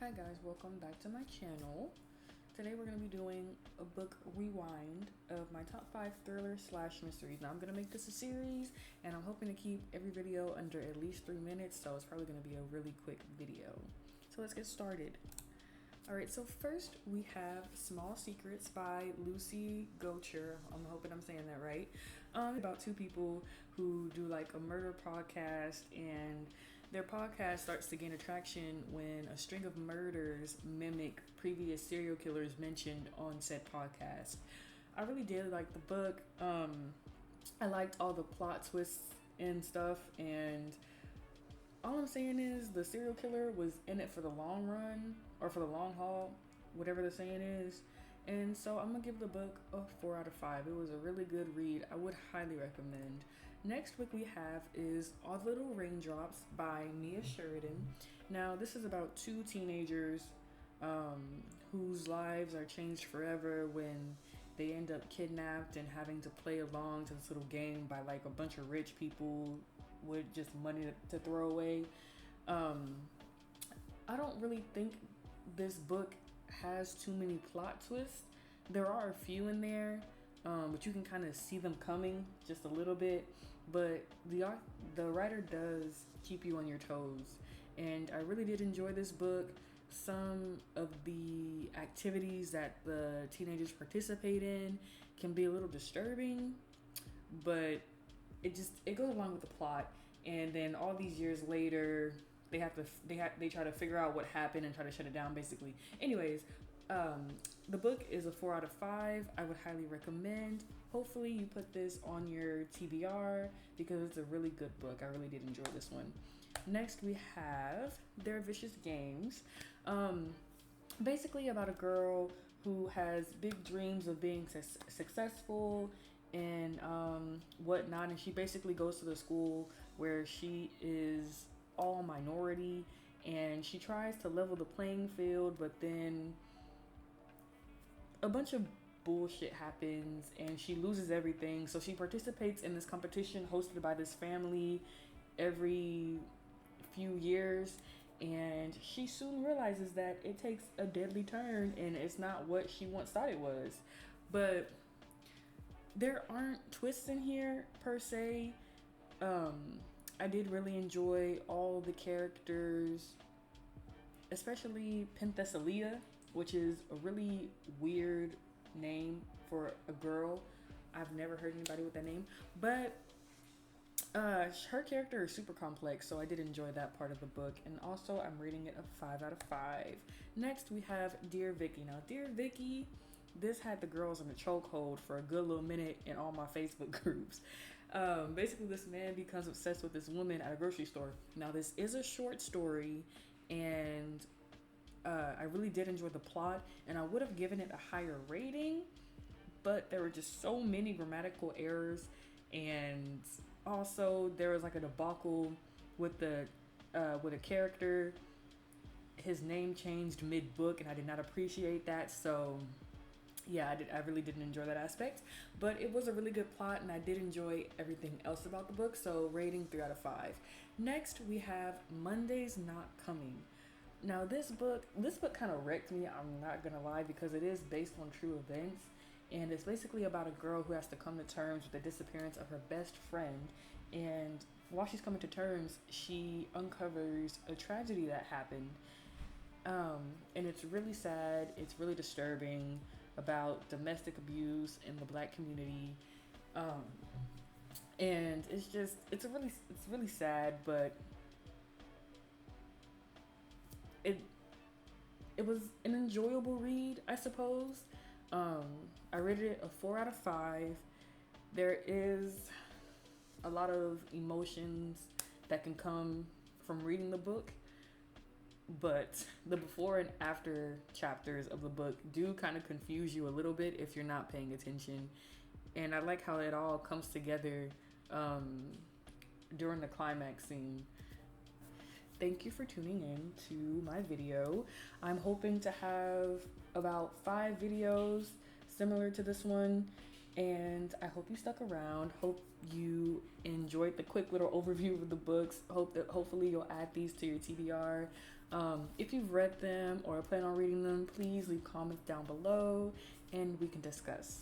Hi guys, welcome back to my channel. Today we're going to be doing a book rewind of my top 5 thrillers slash mysteries. Now I'm going to make this a series and I'm hoping to keep every video under at least 3 minutes, so it's probably going to be a really quick video. So let's get started. Alright, so first we have Small Secrets by Lucy Gocher. I'm hoping I'm saying that right. About two people who do like a murder podcast, and their podcast starts to gain attraction when a string of murders mimic previous serial killers mentioned on said podcast. I really did like the book. I liked all the plot twists and stuff, and all I'm saying is the serial killer was in it for the long run, or for the long haul, whatever the saying is. And so I'm gonna give the book a 4 out of 5. It was a really good read. I would highly recommend. Next book we have is All the Little Raindrops by Mia Sheridan. Now this is about two teenagers whose lives are changed forever when they end up kidnapped and having to play along to this little game by like a bunch of rich people with just money to throw away. I don't really think this book has too many plot twists. There are a few in there, but you can kind of see them coming just a little bit. But the writer does keep you on your toes, and I really did enjoy this book. Some of the activities that the teenagers participate in can be a little disturbing, but it goes along with the plot. And then all these years later, they try to figure out what happened and try to shut it down, basically. Anyways, the book is a 4 out of 5. I would highly recommend. Hopefully you put this on your TBR because it's a really good book. I really did enjoy this one. Next we have Their Vicious Games. Basically about a girl who has big dreams of being successful and whatnot, and she basically goes to the school where she is all minority, and she tries to level the playing field, but then a bunch of bullshit happens and she loses everything. So she participates in this competition hosted by this family every few years, and she soon realizes that it takes a deadly turn and it's not what she once thought it was. But there aren't twists in here per se. I did really enjoy all the characters, especially Penthesilea, which is a really weird name for a girl. I've never heard anybody with that name, but her character is super complex, so I did enjoy that part of the book. And also I'm rating it a 5 out of 5. Next we have Dear Vicky. Now Dear Vicky, this had the girls in a chokehold for a good little minute in all my Facebook groups. Basically this man becomes obsessed with this woman at a grocery store. Now this is a short story, and I really did enjoy the plot, and I would have given it a higher rating, but there were just so many grammatical errors, and also there was like a debacle with a character. His name changed mid-book, and I did not appreciate that. So yeah, I really didn't enjoy that aspect, but it was a really good plot, and I did enjoy everything else about the book, so rating 3 out of 5. Next we have Monday's Not Coming. Now this book kind of wrecked me, I'm not gonna lie, because it is based on true events, and it's basically about a girl who has to come to terms with the disappearance of her best friend. And while she's coming to terms, she uncovers a tragedy that happened, and it's really sad, it's really disturbing, about domestic abuse in the Black community, and it's really sad, but it was an enjoyable read, I suppose. I rated it a 4 out of 5. There is a lot of emotions that can come from reading the book, but the before and after chapters of the book do kind of confuse you a little bit if you're not paying attention. And I like how it all comes together during the climax scene. Thank you for tuning in to my video. I'm hoping to have about 5 videos similar to this one, and I hope you stuck around. Hope you enjoyed the quick little overview of the books. Hopefully you'll add these to your TBR. If you've read them or plan on reading them, please leave comments down below and we can discuss.